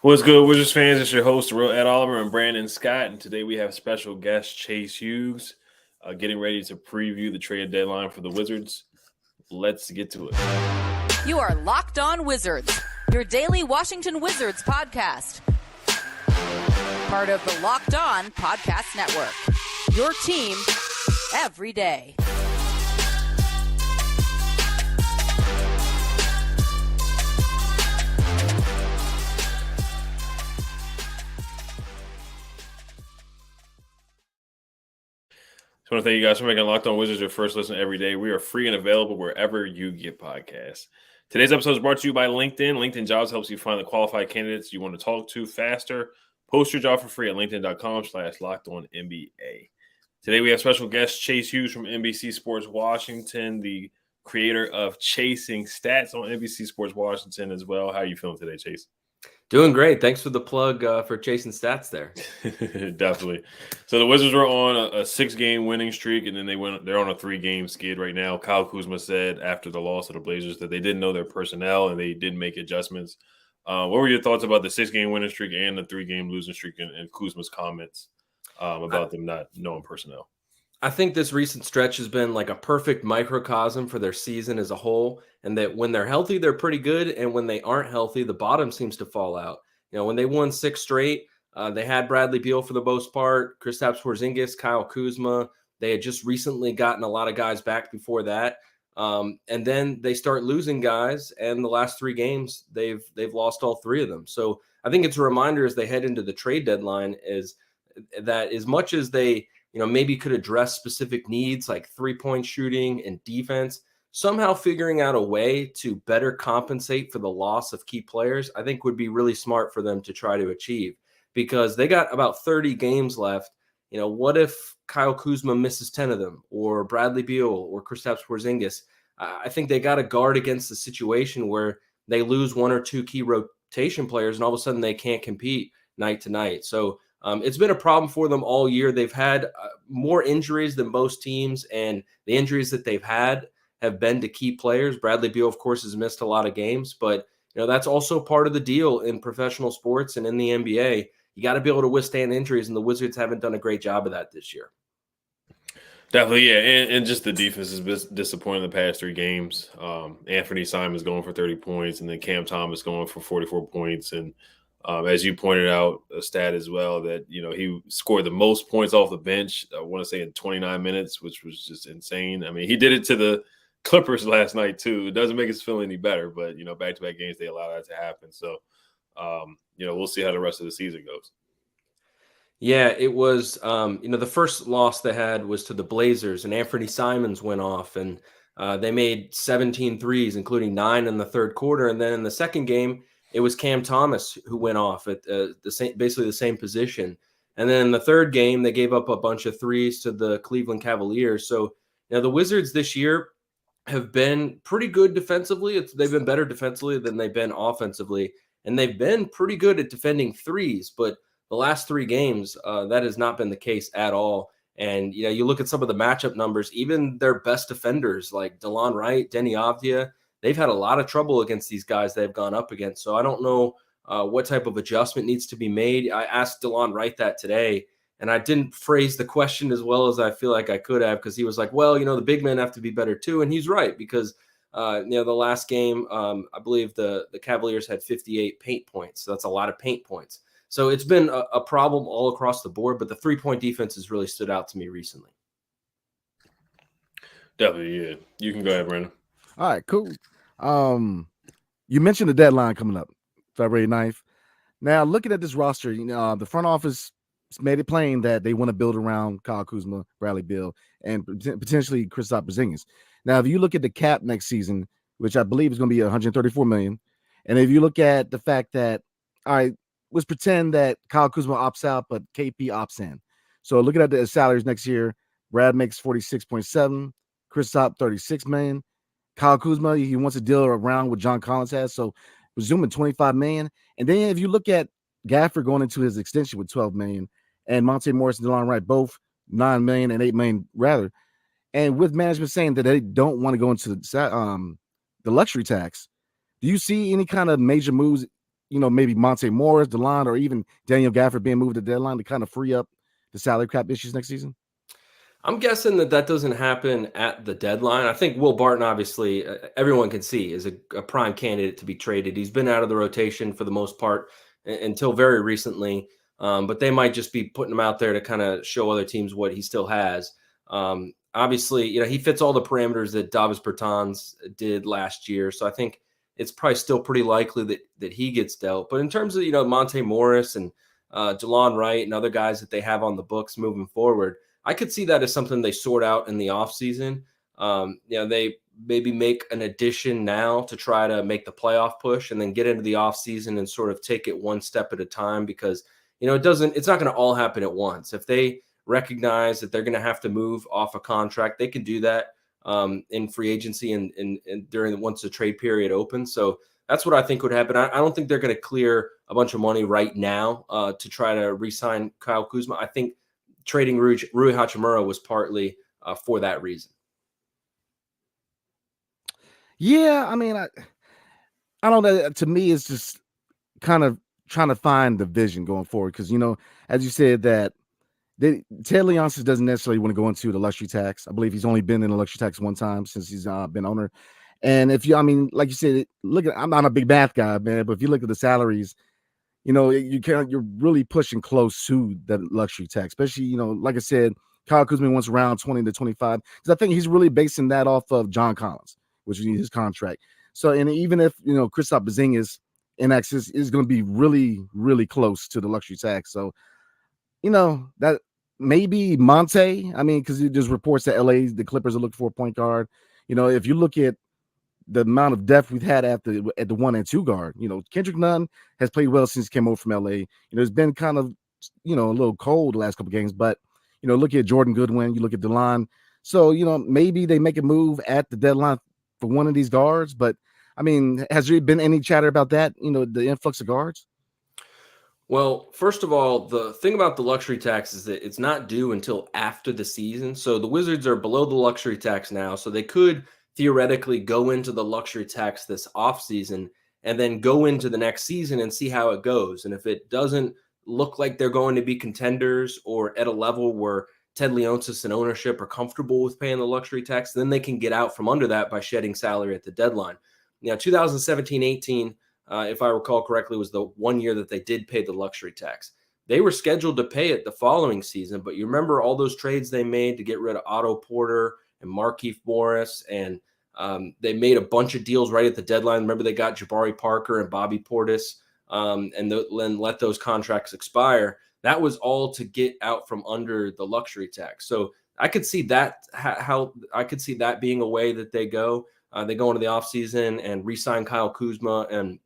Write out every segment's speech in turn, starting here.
What's good, Wizards fans? It's your host, Real Ed Oliver and Brandon Scott, and today we have special guest Chase Hughes, getting ready to preview the trade deadline for the Wizards. Let's get to it. You are Locked On Wizards, your daily Washington Wizards podcast. Part of the Locked On Podcast Network, your team every day. I want to thank you guys for making Locked On Wizards your first listen every day. We are free and available wherever you get podcasts. Today's episode is brought to you by LinkedIn. LinkedIn Jobs helps you find the qualified candidates you want to talk to faster. Post your job for free at linkedin.com/LockedOnNBA. Today we have special guest Chase Hughes from NBC Sports Washington, the creator of Chasing Stats on NBC Sports Washington as well. How are you feeling today, Chase? Doing great. Thanks for the plug for Chasing Stats there. Definitely. So the Wizards were on a 6-game winning streak, and then they're on a 3-game skid right now. Kyle Kuzma said after the loss of the Blazers that they didn't know their personnel and they didn't make adjustments. What were your thoughts about the 6-game winning streak and the 3-game losing streak and Kuzma's comments about them not knowing personnel? I think this recent stretch has been like a perfect microcosm for their season as a whole, and that when they're healthy, they're pretty good, and when they aren't healthy, the bottom seems to fall out. You know, when they won 6 straight, they had Bradley Beal for the most part, Kristaps Porzingis, Kyle Kuzma. They had just recently gotten a lot of guys back before that, and then they start losing guys, and the last 3 games, they've lost all 3 of them. So I think it's a reminder as they head into the trade deadline is that as much as they maybe could address specific needs like 3-point shooting and defense, somehow figuring out a way to better compensate for the loss of key players, I think would be really smart for them to try to achieve, because they got about 30 games left. What if Kyle Kuzma misses 10 of them, or Bradley Beal or Kristaps Porzingis? I think they got to guard against the situation where they lose 1 or 2 key rotation players and all of a sudden they can't compete night to night. So it's been a problem for them all year. They've had more injuries than most teams, and the injuries that they've had have been to key players. Bradley Beal, of course, has missed a lot of games, but that's also part of the deal in professional sports and in the NBA. You got to be able to withstand injuries, and the Wizards haven't done a great job of that this year. Definitely, yeah, and just the defense has been disappointing the past 3 games. Anthony Simons going for 30 points, and then Cam Thomas going for 44 points, and as you pointed out, a stat as well that, he scored the most points off the bench, I want to say in 29 minutes, which was just insane. I mean, he did it to the Clippers last night too. It doesn't make us feel any better, but, back-to-back games, they allow that to happen. So, we'll see how the rest of the season goes. Yeah, it was, the first loss they had was to the Blazers, and Anthony Simons went off, and they made 17 threes, including 9 in the third quarter. And then in the second game, it was Cam Thomas who went off at basically the same position. And then in the third game, they gave up a bunch of threes to the Cleveland Cavaliers. So the Wizards this year have been pretty good defensively. They've been better defensively than they've been offensively. And they've been pretty good at defending threes. But the last 3 games, that has not been the case at all. And, you look at some of the matchup numbers, even their best defenders like DeLon Wright, Denny Avdia, they've had a lot of trouble against these guys they've gone up against. So I don't know what type of adjustment needs to be made. I asked DeLon Wright that today, and I didn't phrase the question as well as I feel like I could have, because he was like, well, the big men have to be better too. And he's right, because, the last game, I believe the Cavaliers had 58 paint points. So that's a lot of paint points. So it's been a problem all across the board, but the 3-point defense has really stood out to me recently. Definitely, yeah. You can go ahead, Brandon. All right, cool. You mentioned the deadline coming up, February 9th. Now, looking at this roster, the front office made it plain that they want to build around Kyle Kuzma, Bradley Beal, and potentially Kristaps Porzingis. Now, if you look at the cap next season, which I believe is going to be $134 million, and if you look at the fact that, all right, let's pretend that Kyle Kuzma opts out, but KP opts in. So looking at the salaries next year, Brad makes 46.7, Kristaps $36 million. Kyle Kuzma, he wants to deal around what John Collins has, so presuming $25 million. And then if you look at Gafford going into his extension with $12 million, and Monte Morris and DeLon Wright both $9 million and $8 million rather, and with management saying that they don't want to go into the luxury tax, do you see any kind of major moves maybe Monte Morris, DeLon, or even Daniel Gafford being moved to the deadline to kind of free up the salary cap issues next season? I'm guessing that doesn't happen at the deadline. I think Will Barton, obviously, everyone can see, is a prime candidate to be traded. He's been out of the rotation for the most part until very recently, but they might just be putting him out there to kind of show other teams what he still has. Obviously, he fits all the parameters that Davis Bertans did last year, so I think it's probably still pretty likely that he gets dealt. But in terms of Monte Morris and DeLon Wright and other guys that they have on the books moving forward, I could see that as something they sort out in the offseason. They maybe make an addition now to try to make the playoff push and then get into the offseason and sort of take it one step at a time because, it's not going to all happen at once. If they recognize that they're going to have to move off a contract, they can do that in free agency and during once the trade period opens. So that's what I think would happen. I don't think they're going to clear a bunch of money right now to try to re-sign Kyle Kuzma. I think trading Rui Hachimura was partly for that reason. Yeah, I mean, I don't know. To me, it's just kind of trying to find the vision going forward because, as you said, that Ted Leonsis doesn't necessarily want to go into the luxury tax. I believe he's only been in the luxury tax one time since he's been owner. And like you said, I'm not a big math guy, man, but if you look at the salaries, you're really pushing close to the luxury tax, especially, like I said, Kyle Kuzma wants around 20 to 25 because I think he's really basing that off of John Collins, which is his contract. So, and even if, Kristaps Porzingis in access is going to be really, really close to the luxury tax. So, that maybe Monte, because there's reports that the Clippers are looking for a point guard. If you look at the amount of depth we've had at the 1 and 2 guard, Kendrick Nunn has played well since he came over from LA. It's been kind of, a little cold the last couple of games, but, look at Jordan Goodwin, you look at DeLon. So, maybe they make a move at the deadline for one of these guards. But, has there been any chatter about that, the influx of guards? Well, first of all, the thing about the luxury tax is that it's not due until after the season. So the Wizards are below the luxury tax now. So they could theoretically go into the luxury tax this offseason and then go into the next season and see how it goes. And if it doesn't look like they're going to be contenders or at a level where Ted Leonsis and ownership are comfortable with paying the luxury tax, then they can get out from under that by shedding salary at the deadline. 2017-18, if I recall correctly, was the 1 year that they did pay the luxury tax. They were scheduled to pay it the following season, but you remember all those trades they made to get rid of Otto Porter and Markieff Morris, and they made a bunch of deals right at the deadline. Remember, they got Jabari Parker and Bobby Portis, and then let those contracts expire. That was all to get out from under the luxury tax. So I could see that I could see that being a way that they go. They go into the offseason and re-sign Kyle Kuzma and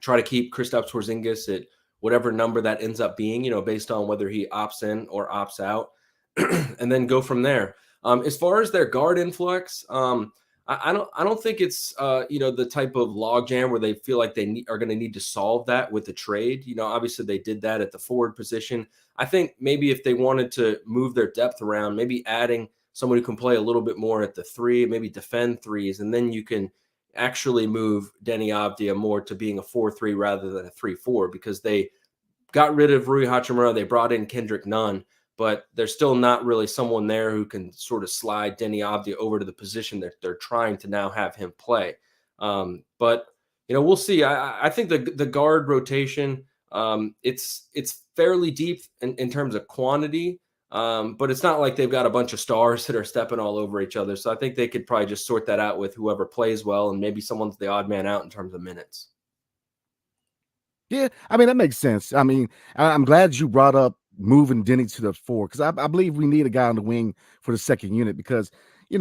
try to keep Kristaps Porzingis at whatever number that ends up being, based on whether he opts in or opts out, and then go from there. As far as their guard influx, I don't think it's the type of logjam where they feel like they are going to need to solve that with the trade. Obviously they did that at the forward position. I think maybe if they wanted to move their depth around, maybe adding someone who can play a little bit more at the 3, maybe defend threes, and then you can actually move Deni Avdija more to being a 4-3 rather than a 3-4, because they got rid of Rui Hachimura. They brought in Kendrick Nunn, but there's still not really someone there who can sort of slide Deni Avdija over to the position that they're trying to now have him play. But we'll see. I think the guard rotation, it's fairly deep in terms of quantity. But it's not like they've got a bunch of stars that are stepping all over each other. So I think they could probably just sort that out with whoever plays well, and maybe someone's the odd man out in terms of minutes. Yeah, that makes sense. I'm glad you brought up moving Deni to the 4, because I believe we need a guy on the wing for the second unit, because I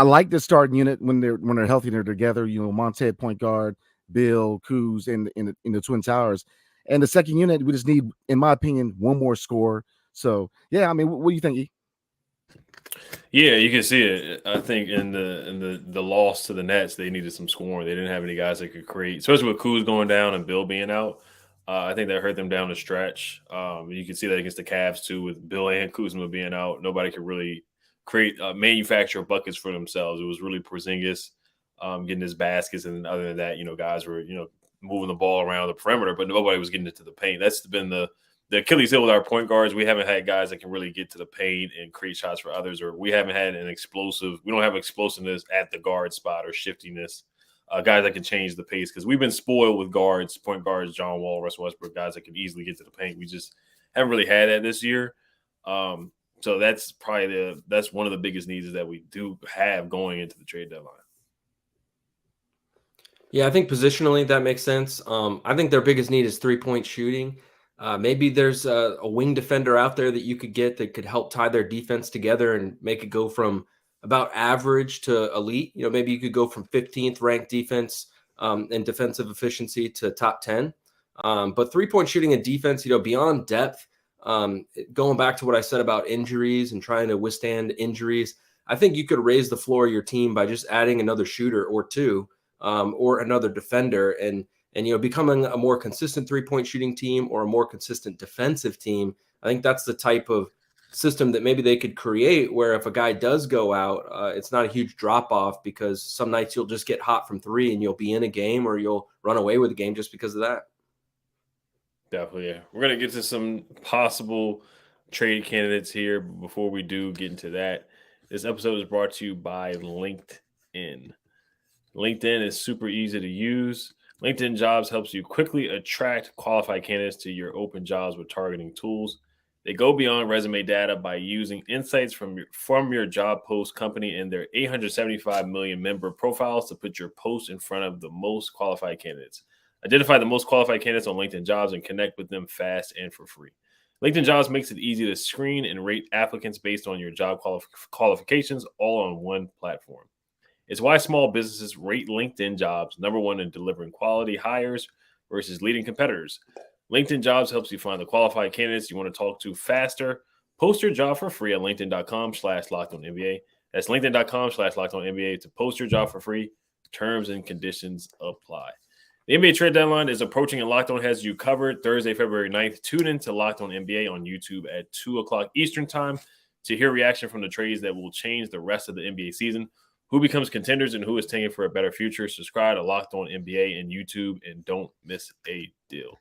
like the starting unit when they're healthy and they're together. Monte at point guard, Bill, Kuz in the Twin Towers, and the second unit we just need, in my opinion, one more scorer. So yeah, what do you think, E? Yeah, you can see it. I think in the loss to the Nets, they needed some scoring. They didn't have any guys that could create, especially with Kuz going down and Bill being out. I think that hurt them down the stretch. You can see that against the Cavs too, with Bill and Kuzma being out. Nobody could really create manufacture buckets for themselves. It was really Porzingis getting his baskets, and other than that, guys were moving the ball around the perimeter, but nobody was getting it to the paint. That's been the Achilles heel with our point guards. We haven't had guys that can really get to the paint and create shots for others, or we haven't had we don't have explosiveness at the guard spot or shiftiness. Guys that can change the pace, because we've been spoiled with point guards, John Wall, Russell Westbrook, guys that can easily get to the paint. We just haven't really had that this year. So that's probably that's one of the biggest needs that we do have going into the trade deadline. Yeah, I think positionally that makes sense. I think their biggest need is 3-point shooting. Maybe there's a wing defender out there that you could get that could help tie their defense together and make it go from about average to elite. Maybe you could go from 15th ranked defense and defensive efficiency to top 10. But 3-point shooting and defense, beyond depth, going back to what I said about injuries and trying to withstand injuries, I think you could raise the floor of your team by just adding another shooter or two, or another defender, and becoming a more consistent 3-point shooting team or a more consistent defensive team. I think that's the type of system that maybe they could create, where if a guy does go out, it's not a huge drop off, because some nights you'll just get hot from 3 and you'll be in a game, or you'll run away with a game just because of that. Definitely, yeah. We're going to get to some possible trade candidates here. But before we do get into that, this episode is brought to you by LinkedIn. LinkedIn is super easy to use. LinkedIn Jobs helps you quickly attract qualified candidates to your open jobs with targeting tools. They go beyond resume data by using insights from your job post company and their 875 million member profiles to put your post in front of the most qualified candidates. Identify the most qualified candidates on LinkedIn Jobs and connect with them fast and for free. LinkedIn Jobs makes it easy to screen and rate applicants based on your job qualifications, all on one platform. It's why small businesses rate LinkedIn Jobs #1 in delivering quality hires versus leading competitors. LinkedIn Jobs helps you find the qualified candidates you want to talk to faster. Post your job for free at linkedin.com/LockedOnNBA. That's linkedin.com/LockedOnNBA to post your job for free. Terms and conditions apply. The NBA trade deadline is approaching, and Locked On has you covered. Thursday, February 9th, tune in to Locked On NBA on YouTube at 2 o'clock Eastern time to hear reaction from the trades that will change the rest of the NBA season. Who becomes contenders and who is taken for a better future? Subscribe to Locked On NBA and YouTube, and don't miss a deal.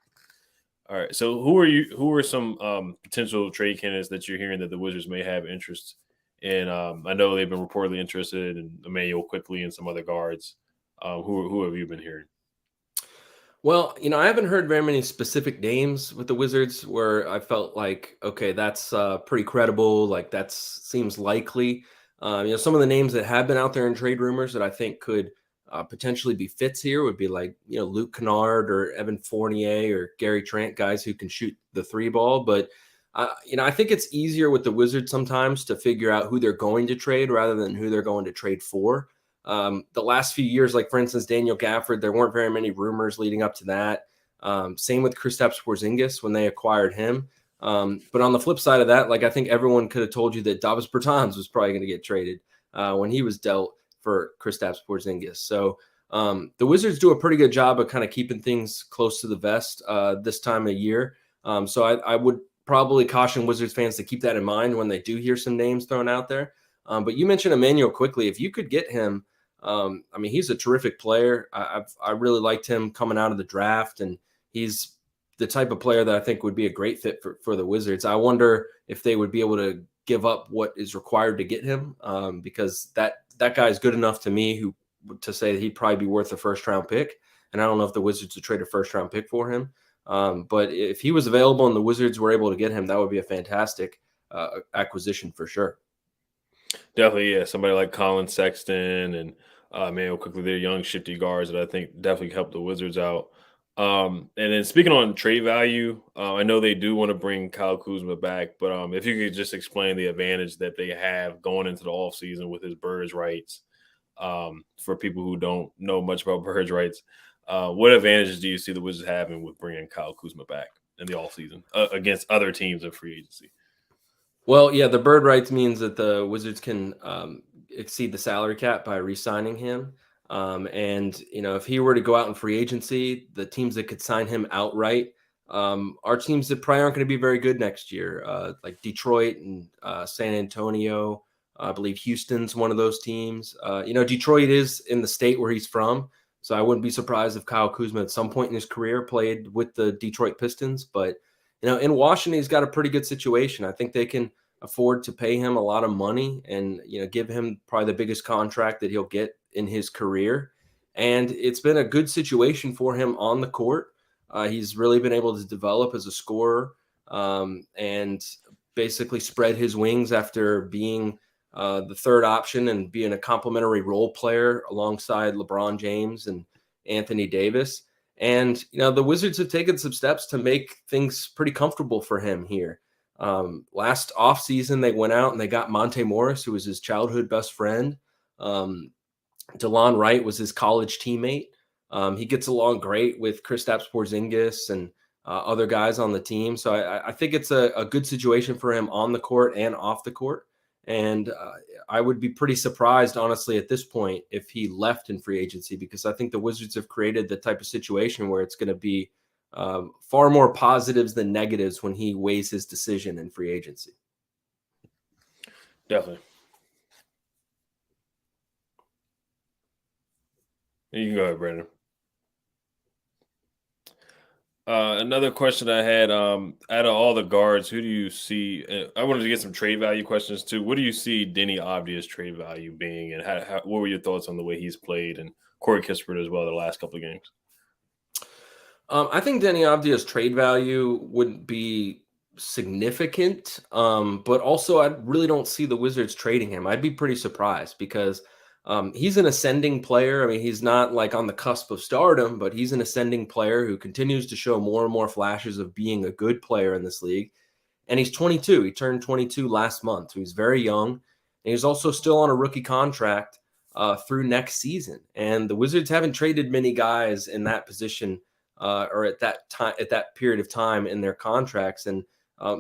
All right, so who are some potential trade candidates that you're hearing that the Wizards may have interest in? I know they've been reportedly interested in Emmanuel Quickly and some other guards. Who have you been hearing? Well, I haven't heard very many specific names with the Wizards where I felt like, okay, that's pretty credible. Like that seems likely. Some of the names that have been out there in trade rumors that I think could potentially be fits here would be like, Luke Kennard or Evan Fournier or Gary Trent, guys who can shoot the 3 ball. But, I think it's easier with the Wizards sometimes to figure out who they're going to trade rather than who they're going to trade for. The last few years, like for instance, Daniel Gafford, there weren't very many rumors leading up to that. Same with Kristaps Porzingis when they acquired him. But on the flip side of that, like I think everyone could have told you that Davis Bertans was probably going to get traded when he was dealt for Kristaps Porzingis. So the Wizards do a pretty good job of kind of keeping things close to the vest this time of year. So I would probably caution Wizards fans to keep that in mind when they do hear some names thrown out there. But you mentioned Emmanuel Quickly. If you could get him, he's a terrific player. I really liked him coming out of the draft, and he's the type of player that I think would be a great fit for the Wizards. I wonder if they would be able to give up what is required to get him, because that guy is good enough to me to say that he'd probably be worth a first-round pick. And I don't know if the Wizards would trade a first-round pick for him. But if he was available and the Wizards were able to get him, that would be a fantastic acquisition for sure. Definitely, yeah. Somebody like Colin Sexton and Emmanuel Quickly, they're young, shifty guards that I think definitely help the Wizards out. And then speaking on trade value, I know they do want to bring Kyle Kuzma back, but if you could just explain the advantage that they have going into the offseason with his birds rights, for people who don't know much about birds rights, what advantages do you see the Wizards having with bringing Kyle Kuzma back in the offseason against other teams in free agency? Well, yeah, the bird rights means that the Wizards can exceed the salary cap by re-signing him. And, if he were to go out in free agency, the teams that could sign him outright are teams that probably aren't going to be very good next year, like Detroit and San Antonio. I believe Houston's one of those teams. Detroit is in the state where he's from, So I wouldn't be surprised if Kyle Kuzma at some point in his career played with the Detroit Pistons. But, in Washington, he's got a pretty good situation. I think they can afford to pay him a lot of money and, give him probably the biggest contract that he'll get in his career. And it's been a good situation for him on the court. He's really been able to develop as a scorer and basically spread his wings after being the third option and being a complementary role player alongside LeBron James and Anthony Davis. And, the Wizards have taken some steps to make things pretty comfortable for him here. Last offseason, they went out and they got Monte Morris, who was his childhood best friend. DeLon Wright was his college teammate. He gets along great with Kristaps Porzingis and other guys on the team. So I think it's a good situation for him on the court and off the court. And I would be pretty surprised, honestly, at this point, if he left in free agency, because I think the Wizards have created the type of situation where it's going to be far more positives than negatives when he weighs his decision in free agency. Definitely. You can go ahead, Brandon. Another question I had, out of all the guards, who do you see? I wanted to get some trade value questions too. What do you see Deni Avdia's trade value being, and what were your thoughts on the way he's played, and Corey Kispert as well the last couple of games? I think Deni Avdia's trade value wouldn't be significant, but also I really don't see the Wizards trading him. I'd be pretty surprised because he's an ascending player. I mean, he's not like on the cusp of stardom, but he's an ascending player who continues to show more and more flashes of being a good player in this league. And he's 22. He turned 22 last month. So he's very young. And he's also still on a rookie contract through next season. And the Wizards haven't traded many guys in that position or at that period of time in their contracts. And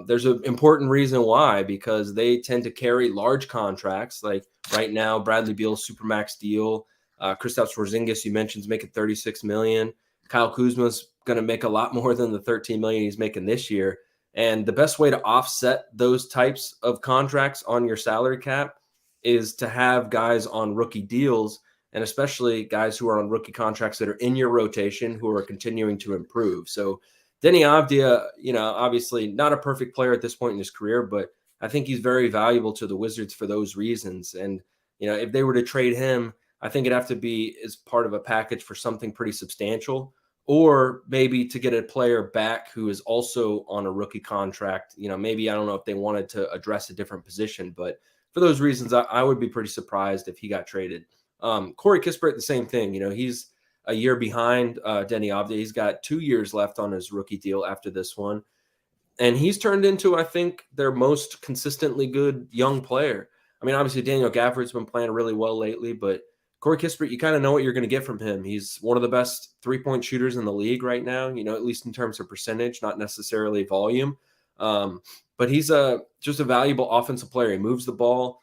there's an important reason why, because they tend to carry large contracts. Like right now, Bradley Beal's Supermax deal, Kristaps Porzingis, you mentioned, is making $36 million. Kyle Kuzma's going to make a lot more than the $13 million he's making this year. And the best way to offset those types of contracts on your salary cap is to have guys on rookie deals, and especially guys who are on rookie contracts that are in your rotation who are continuing to improve. So Deni Avdia, obviously not a perfect player at this point in his career, but I think he's very valuable to the Wizards for those reasons. And, if they were to trade him, I think it'd have to be as part of a package for something pretty substantial, or maybe to get a player back who is also on a rookie contract. Maybe, I don't know if they wanted to address a different position, but for those reasons, I would be pretty surprised if he got traded. Corey Kispert, the same thing. He's a year behind Deni Avdia. He's got 2 years left on his rookie deal after this one. And he's turned into, I think, their most consistently good young player. I mean, obviously, Daniel Gafford's been playing really well lately, but Corey Kispert, you kind of know what you're going to get from him. He's one of the best three-point shooters in the league right now, at least in terms of percentage, not necessarily volume. But he's just a valuable offensive player. He moves the ball.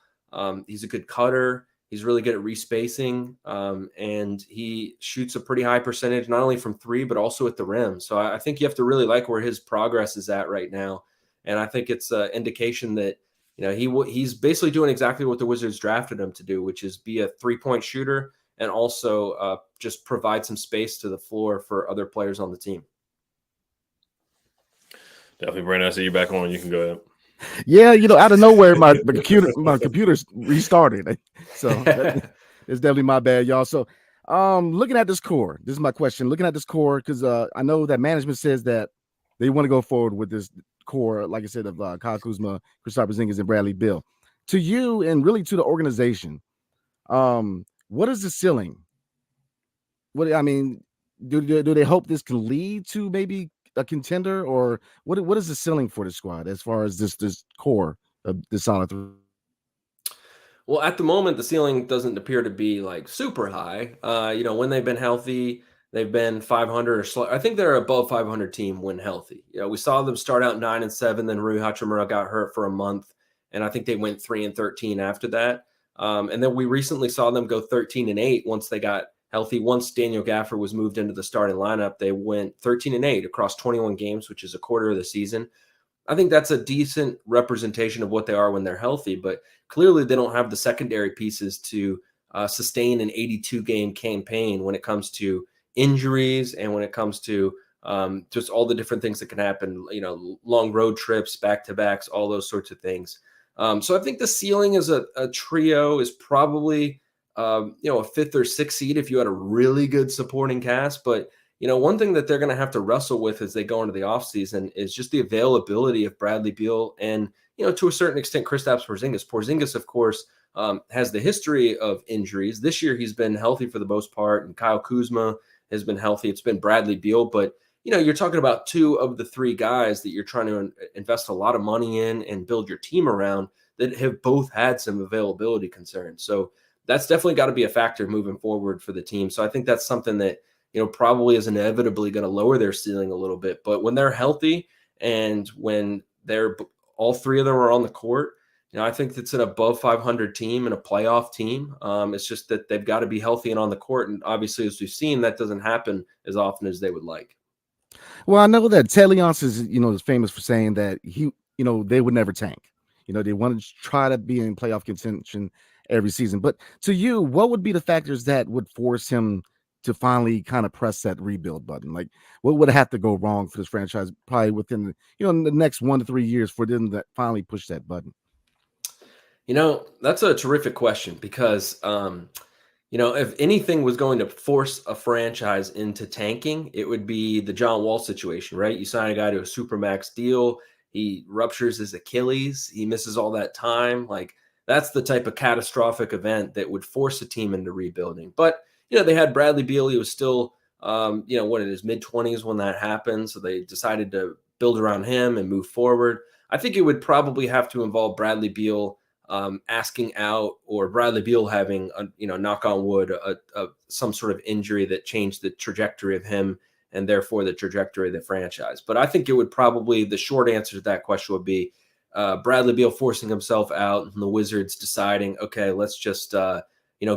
He's a good cutter. He's really good at respacing, and he shoots a pretty high percentage, not only from three, but also at the rim. So I think you have to really like where his progress is at right now. And I think it's an indication that, he's basically doing exactly what the Wizards drafted him to do, which is be a three-point shooter and also just provide some space to the floor for other players on the team. Definitely, Brandon. I see you back on. You can go ahead. Yeah, out of nowhere, my computer's restarted. So it's definitely my bad, y'all. So looking at this core, this is my question. Looking at this core, because I know that management says that they want to go forward with this core, like I said, of Kyle Kuzma, Kristaps Porzingis, and Bradley Beal. To you and really to the organization, what is the ceiling? Do they hope this can lead to maybe a contender, or what is the ceiling for the squad as far as this core of the solid three? Well, at the moment, the ceiling doesn't appear to be like super high. When they've been healthy, they've been 500 or so. I think they're above 500 team when healthy. We saw them start out 9-7, then Rui Hachimura got hurt for a month, and I think they went 3-13 after that. And then we recently saw them go 13-8 once they got healthy. Once Daniel Gafford was moved into the starting lineup, they went 13-8 across 21 games, which is a quarter of the season. I think that's a decent representation of what they are when they're healthy, but clearly they don't have the secondary pieces to sustain an 82-game campaign when it comes to injuries and when it comes to just all the different things that can happen, long road trips, back-to-backs, all those sorts of things. So I think the ceiling as a trio is probably, a fifth or sixth seed if you had a really good supporting cast. But, one thing that they're going to have to wrestle with as they go into the offseason is just the availability of Bradley Beal and, to a certain extent, Kristaps Porzingis. Porzingis, of course, has the history of injuries. This year, he's been healthy for the most part, and Kyle Kuzma has been healthy. It's been Bradley Beal, but you're talking about two of the three guys that you're trying to invest a lot of money in and build your team around that have both had some availability concerns. So that's definitely got to be a factor moving forward for the team. So I think that's something that, probably is inevitably going to lower their ceiling a little bit. But when they're healthy and when all three of them are on the court, I think it's an above 500 team and a playoff team. It's just that they've got to be healthy and on the court. And obviously, as we've seen, that doesn't happen as often as they would like. Well, I know that Ted Leonsis is famous for saying that they would never tank. They wanted to try to be in playoff contention every season. But to you, what would be the factors that would force him to finally kind of press that rebuild button? Like, what would have to go wrong for this franchise probably within the next 1 to 3 years for them to finally push that button? That's a terrific question because, if anything was going to force a franchise into tanking, it would be the John Wall situation, right? You sign a guy to a supermax deal. He ruptures his Achilles. He misses all that time. Like, that's the type of catastrophic event that would force a team into rebuilding. But, they had Bradley Beal. He was still, in his mid-20s when that happened. So they decided to build around him and move forward. I think it would probably have to involve Bradley Beal asking out, or Bradley Beal having, knock on wood, some sort of injury that changed the trajectory of him and therefore the trajectory of the franchise. But I think it would probably, the short answer to that question would be Bradley Beal forcing himself out and the Wizards deciding, okay, let's just,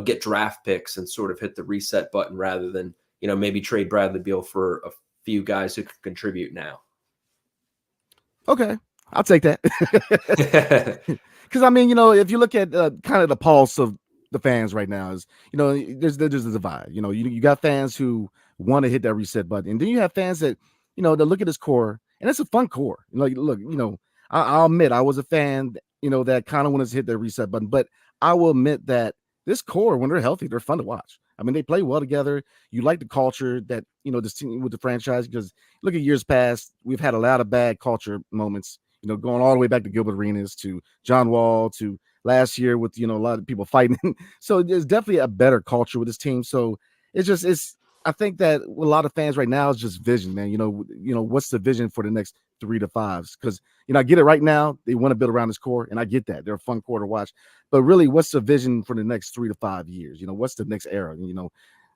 get draft picks and sort of hit the reset button rather than, maybe trade Bradley Beal for a few guys who can contribute now. Okay, I'll take that. Because if you look at kind of the pulse of the fans right now, is there's a divide. You got fans who want to hit that reset button, and then you have fans that they look at this core, and it's a fun core. Like, look, I'll admit I was a fan, that kind of wanted to hit that reset button, but I will admit that this core, when they're healthy, they're fun to watch. They play well together. You like the culture that this team with the franchise, because look at years past, we've had a lot of bad culture moments. Going all the way back to Gilbert Arenas, to John Wall, to last year with, a lot of people fighting. So there's definitely a better culture with this team. So I think that a lot of fans right now is just vision, man. What's the vision for the next 3 to 5? Because, I get it right now. They want to build around this core, and I get that. They're a fun core to watch. But really, what's the vision for the next 3 to 5 years? What's the next era?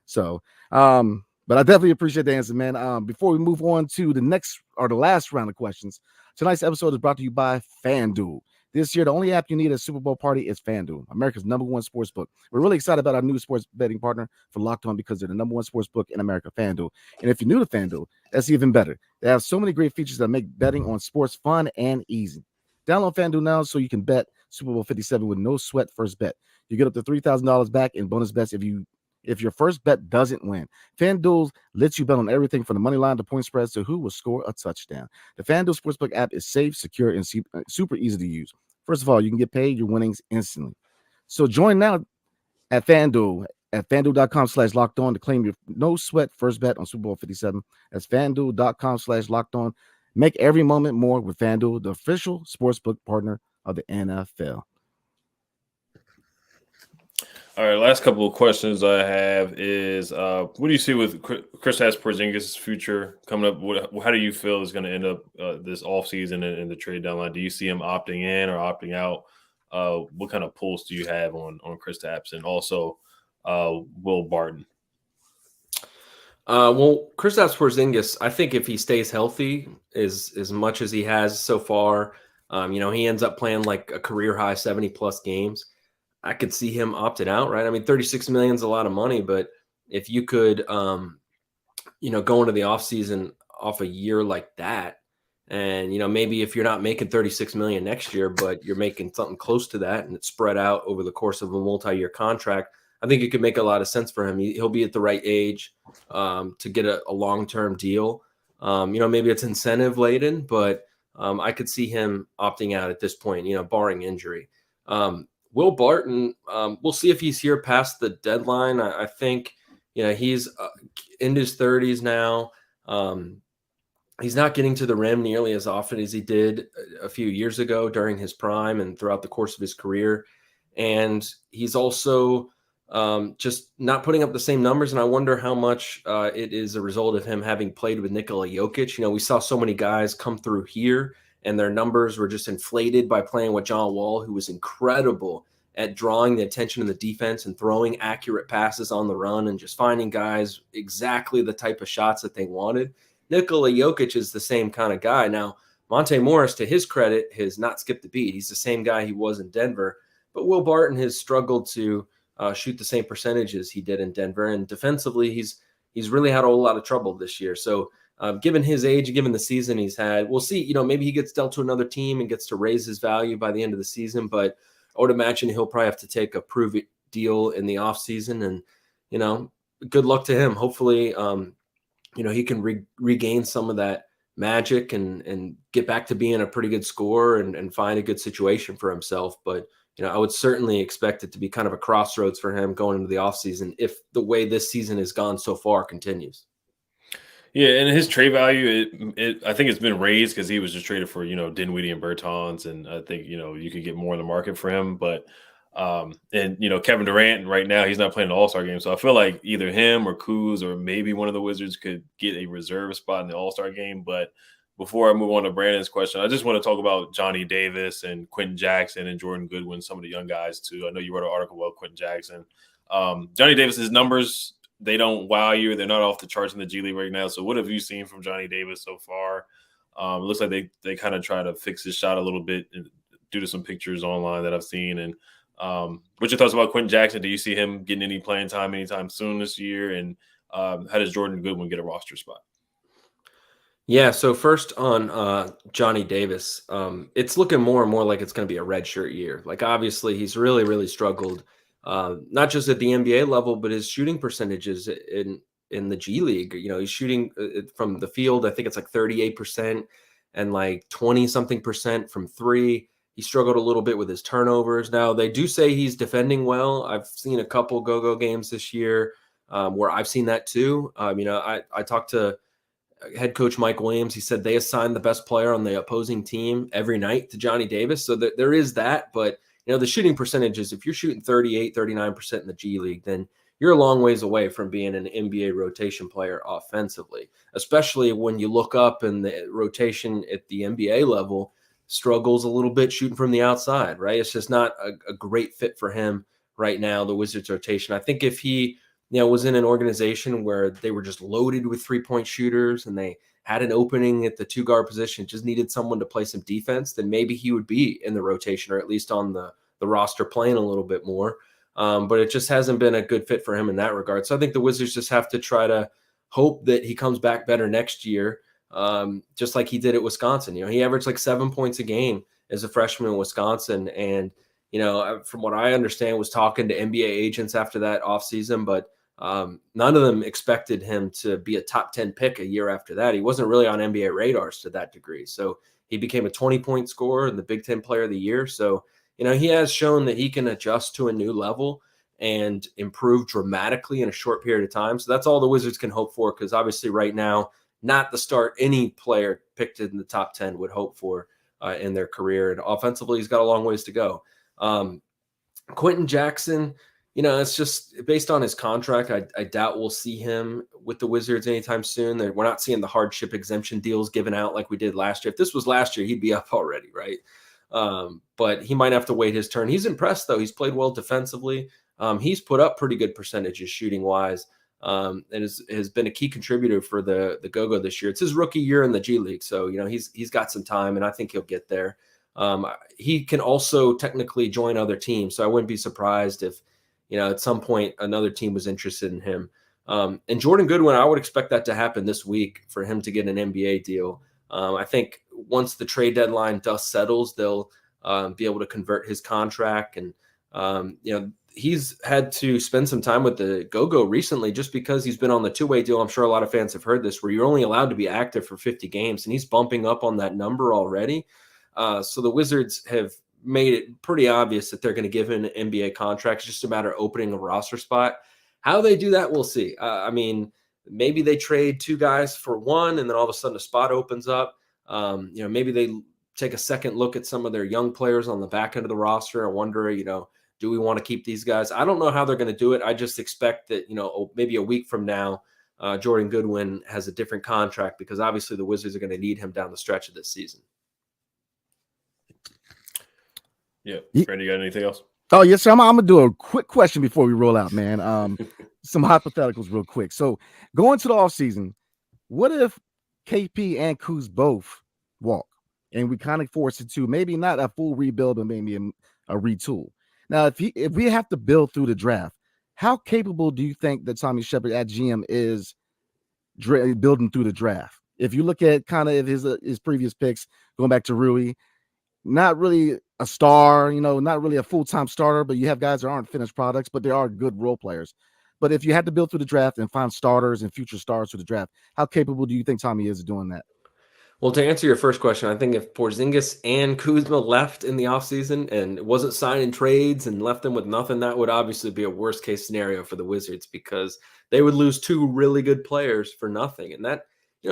So, but I definitely appreciate the answer, man. Before we move on to the last round of questions, tonight's episode is brought to you by FanDuel. This year, the only app you need at a Super Bowl party is FanDuel, America's #1 sports book. We're really excited about our new sports betting partner for Locked On because they're the #1 sports book in America, FanDuel. And if you're new to FanDuel, that's even better. They have so many great features that make betting on sports fun and easy. Download FanDuel now so you can bet Super Bowl 57 with no sweat first bet. You get up to $3,000 back in bonus bets if your first bet doesn't win. FanDuel lets you bet on everything from the money line to point spreads to who will score a touchdown. The FanDuel Sportsbook app is safe, secure, and super easy to use. First of all, you can get paid your winnings instantly. So join now at FanDuel at FanDuel.com/lockedon to claim your no sweat first bet on Super Bowl 57. That's FanDuel.com/lockedon. Make every moment more with FanDuel, the official sportsbook partner of the NFL. All right, last couple of questions I have is, what do you see with Kristaps Porzingis' future coming up? How do you feel is going to end up this offseason and the trade deadline? Do you see him opting in or opting out? What kind of pulse do you have on Kristaps, and also Will Barton? Well, Kristaps Porzingis, I think if he stays healthy as much as he has so far, he ends up playing like a career high 70+ games. I could see him opting out, right? $36 million is a lot of money, but if you could, go into the offseason off a year like that, and, maybe if you're not making $36 million next year, but you're making something close to that and it's spread out over the course of a multi-year contract, I think it could make a lot of sense for him. He'll be at the right age to get a long-term deal. Maybe it's incentive laden, but I could see him opting out at this point, barring injury. Will Barton, we'll see if he's here past the deadline. I think, he's in his 30s now. He's not getting to the rim nearly as often as he did a few years ago during his prime and throughout the course of his career. And he's also just not putting up the same numbers. And I wonder how much it is a result of him having played with Nikola Jokic. We saw so many guys come through here and their numbers were just inflated by playing with John Wall, who was incredible at drawing the attention of the defense and throwing accurate passes on the run and just finding guys exactly the type of shots that they wanted. Nikola Jokic is the same kind of guy. Now, Monte Morris, to his credit, has not skipped a beat. He's the same guy he was in Denver. But Will Barton has struggled to shoot the same percentages he did in Denver. And defensively, he's really had a whole lot of trouble this year. So given his age, given the season he's had, we'll see. Maybe he gets dealt to another team and gets to raise his value by the end of the season. But I would imagine he'll probably have to take a prove-it deal in the offseason. And, good luck to him. Hopefully, he can regain some of that magic and get back to being a pretty good scorer and find a good situation for himself. But, I would certainly expect it to be kind of a crossroads for him going into the offseason if the way this season has gone so far continues. Yeah, and his trade value, I think it's been raised because he was just traded for, Dinwiddie and Bertans, and I think, you could get more in the market for him. But Kevin Durant right now, he's not playing the All-Star game. So I feel like either him or Kuz or maybe one of the Wizards could get a reserve spot in the All-Star game. But before I move on to Brandon's question, I just want to talk about Johnny Davis and Quentin Jackson and Jordan Goodwin, some of the young guys too. I know you wrote an article about Quentin Jackson. Johnny Davis's numbers, they don't wow you. They're not off the charts in the G League right now. So what have you seen from Johnny Davis so far? It looks like they kind of try to fix his shot a little bit due to some pictures online that I've seen. And what's your thoughts about Quentin Jackson? Do you see him getting any playing time anytime soon this year? And how does Jordan Goodwin get a roster spot? Yeah, so first on Johnny Davis, it's looking more and more like it's going to be a redshirt year. Like, obviously, he's really, really struggled, not just at the NBA level, but his shooting percentages in the G League. He's shooting from the field, I think it's like 38% and like 20-something% from three. He struggled a little bit with his turnovers. Now, they do say he's defending well. I've seen a couple go-go games this year where I've seen that too. I talked to head coach Mike Williams. He said they assign the best player on the opposing team every night to Johnny Davis. So there is that. But, the shooting percentages, if you're shooting 38, 39% in the G League, then you're a long ways away from being an NBA rotation player offensively, especially when you look up and the rotation at the NBA level struggles a little bit shooting from the outside, right? It's just not a great fit for him right now, the Wizards rotation. I think if he was in an organization where they were just loaded with three-point shooters and they had an opening at the two-guard position, just needed someone to play some defense, then maybe he would be in the rotation or at least on the roster playing a little bit more. But it just hasn't been a good fit for him in that regard. So I think the Wizards just have to try to hope that he comes back better next year, just like he did at Wisconsin. He averaged like 7 points a game as a freshman in Wisconsin. And, from what I understand, was talking to NBA agents after that offseason, but none of them expected him to be a top 10 pick a year after that. He wasn't really on NBA radars to that degree. So he became a 20-point scorer and the Big Ten Player of the Year. So, he has shown that he can adjust to a new level and improve dramatically in a short period of time. So that's all the Wizards can hope for, because obviously right now, not the start any player picked in the top 10 would hope for in their career. And offensively, he's got a long ways to go. Quentin Jackson, it's just based on his contract. I doubt we'll see him with the Wizards anytime soon. We're not seeing the hardship exemption deals given out like we did last year. If this was last year, he'd be up already, right? But he might have to wait his turn. He's impressed, though. He's played well defensively. He's put up pretty good percentages shooting-wise, and has been a key contributor for the Go-Go this year. It's his rookie year in the G League, so he's got some time, and I think he'll get there. He can also technically join other teams, so I wouldn't be surprised if at some point another team was interested in him. And Jordan Goodwin, I would expect that to happen this week for him to get an NBA deal. I think once the trade deadline dust settles, they'll be able to convert his contract. And, he's had to spend some time with the Go-Go recently just because he's been on the two-way deal. I'm sure a lot of fans have heard this, where you're only allowed to be active for 50 games, and he's bumping up on that number already. So the Wizards have made it pretty obvious that they're going to give him an NBA contract. It's just a matter of opening a roster spot. How they do that, we'll see. I mean, maybe they trade two guys for one, and then all of a sudden a spot opens up. Maybe they take a second look at some of their young players on the back end of the roster and wonder, do we want to keep these guys? I don't know how they're going to do it. I just expect that, maybe a week from now, Jordan Goodwin has a different contract because obviously the Wizards are going to need him down the stretch of this season. Yeah. Randy, you got anything else? Oh, yes, sir. I'm going to do a quick question before we roll out, man. Some hypotheticals real quick. So going to the offseason, what if KP and Kuz both walk and we kind of force it to maybe not a full rebuild, but maybe a retool? Now, if we have to build through the draft, how capable do you think that Tommy Shepard at GM is building through the draft? If you look at kind of his previous picks, going back to Rui, not really a star, not really a full-time starter, but you have guys that aren't finished products, but they are good role players. But if you had to build through the draft and find starters and future stars through the draft, how capable do you think Tommy is of doing that? Well, to answer your first question, I think if Porzingis and Kuzma left in the offseason and wasn't signing trades and left them with nothing, that would obviously be a worst case scenario for the Wizards because they would lose two really good players for nothing. And that,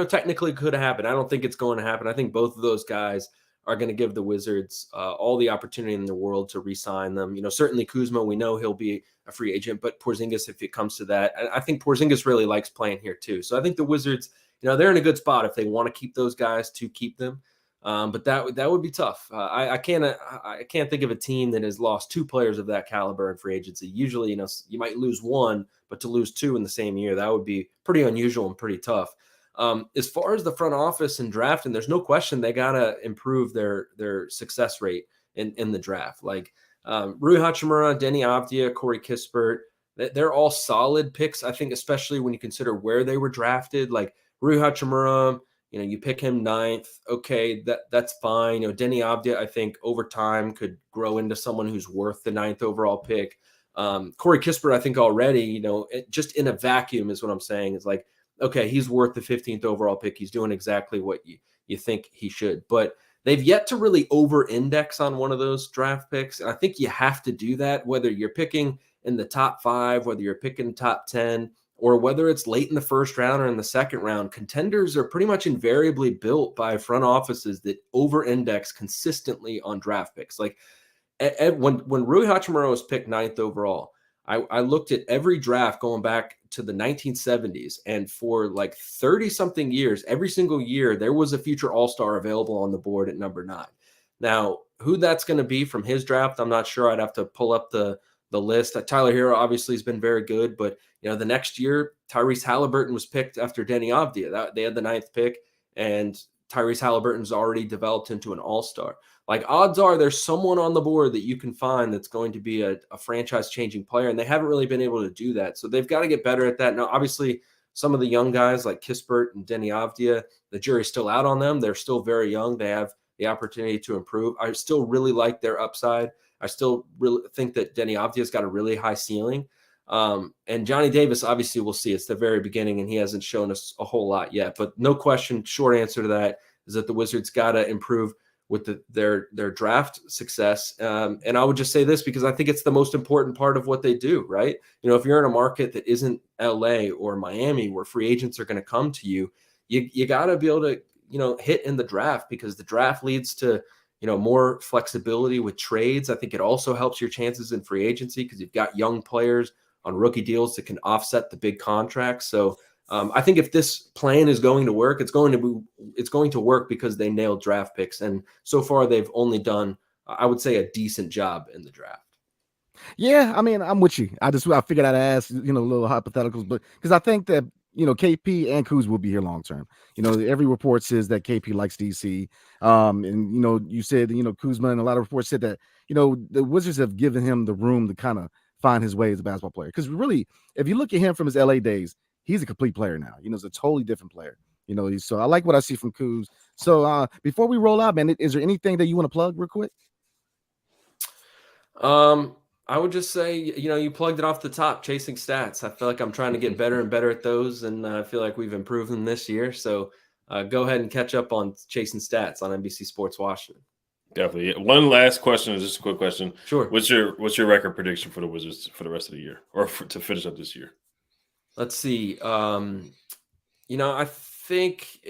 technically could have happened. I don't think it's going to happen. I think both of those guys are going to give the Wizards all the opportunity in the world to re-sign them. Certainly Kuzma, we know he'll be a free agent, but Porzingis, if it comes to that, I think Porzingis really likes playing here too. So I think the Wizards, they're in a good spot if they want to keep those guys to keep them. But that would be tough. I can't think of a team that has lost two players of that caliber in free agency. Usually, you might lose one, but to lose two in the same year, that would be pretty unusual and pretty tough. As far as the front office and drafting, there's no question they got to improve their success rate in the draft. Like Rui Hachimura, Denny Avdia, Corey Kispert, they're all solid picks, I think, especially when you consider where they were drafted. Like Rui Hachimura, you pick him 9th. Okay, that's fine. Denny Avdia, I think over time could grow into someone who's worth the 9th overall pick. Corey Kispert, I think already, just in a vacuum is what I'm saying. It's like, okay, he's worth the 15th overall pick. He's doing exactly what you think he should. But they've yet to really over-index on one of those draft picks. And I think you have to do that, whether you're picking in the top 5, whether you're picking top 10, or whether it's late in the first round or in the second round. Contenders are pretty much invariably built by front offices that over-index consistently on draft picks. Like when Rui Hachimura was picked 9th overall, I looked at every draft going back to the 1970s, and for like 30-something years, every single year, there was a future all-star available on the board at number 9. Now, who that's going to be from his draft, I'm not sure. I'd have to pull up the list. Tyler Hero obviously has been very good, but the next year, Tyrese Halliburton was picked after Denny Avdia. They had the 9th pick, and Tyrese Halliburton's already developed into an all-star. Like, odds are there's someone on the board that you can find that's going to be a franchise-changing player, and they haven't really been able to do that. So they've got to get better at that. Now, obviously, some of the young guys like Kispert and Denny Avdia, the jury's still out on them. They're still very young. They have the opportunity to improve. I still really like their upside. I still really think that Denny Avdia's got a really high ceiling. And Johnny Davis, obviously, we'll see. It's the very beginning, and he hasn't shown us a whole lot yet. But no question, short answer to that is that the Wizards got to improve with their draft success. And I would just say this because I think it's the most important part of what they do, right? If you're in a market that isn't LA or Miami where free agents are going to come to you, you got to be able to, hit in the draft because the draft leads to, more flexibility with trades. I think it also helps your chances in free agency because you've got young players on rookie deals that can offset the big contracts. So I think if this plan is going to work, it's going to work because they nailed draft picks. And so far they've only done, I would say, a decent job in the draft. Yeah, I mean, I'm with you. I figured I'd ask, little hypotheticals, but because I think that, KP and Kuz will be here long term. Every report says that KP likes DC. And, you said, Kuzma and a lot of reports said that, the Wizards have given him the room to kind of find his way as a basketball player. Because really, if you look at him from his LA days, he's a complete player now. He's a totally different player. So I like what I see from Kuz. So before we roll out, man, is there anything that you want to plug real quick? I would just say, you plugged it off the top, chasing stats. I feel like I'm trying to get better and better at those, and I feel like we've improved them this year. So go ahead and catch up on chasing stats on NBC Sports Washington. Definitely. One last question, just a quick question. Sure. What's your record prediction for the Wizards for the rest of the year, or to finish up this year? Let's see. I think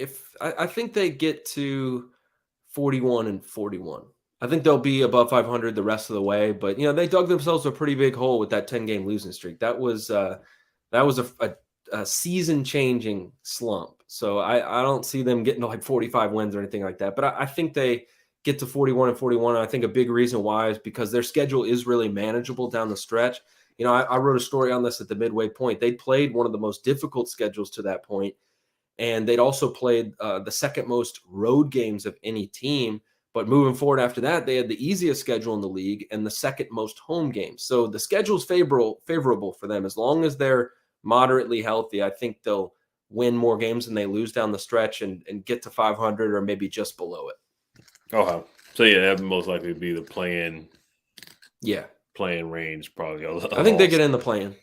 they get to 41-41. I think they'll be above 500 the rest of the way, but they dug themselves a pretty big hole with that 10-game losing streak. That was a season-changing slump. So I don't see them getting to like 45 wins or anything like that. But I think they get to 41-41. And I think a big reason why is because their schedule is really manageable down the stretch. I wrote a story on this at the midway point. They played one of the most difficult schedules to that point, and they'd also played the second most road games of any team. But moving forward after that, they had the easiest schedule in the league and the second most home games. So the schedule's favorable for them. As long as they're moderately healthy, I think they'll win more games than they lose down the stretch and get to 500 or maybe just below it. Oh, wow. So, yeah, that would most likely be the playing range probably. I think they get in the play-in.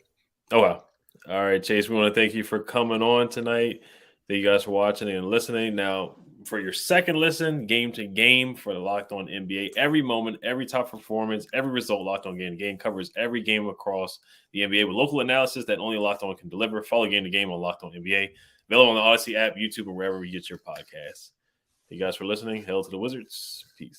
Oh, wow. All right, Chase, we want to thank you for coming on tonight. Thank you guys for watching and listening. Now, for your second listen, game to game for the Locked On NBA, every moment, every top performance, every result, Locked On Game to Game covers every game across the NBA with local analysis that only Locked On can deliver. Follow Game to Game on Locked On NBA, available on the Odyssey app, YouTube, or wherever you get your podcasts. Thank you guys for listening. Hail to the Wizards. Peace.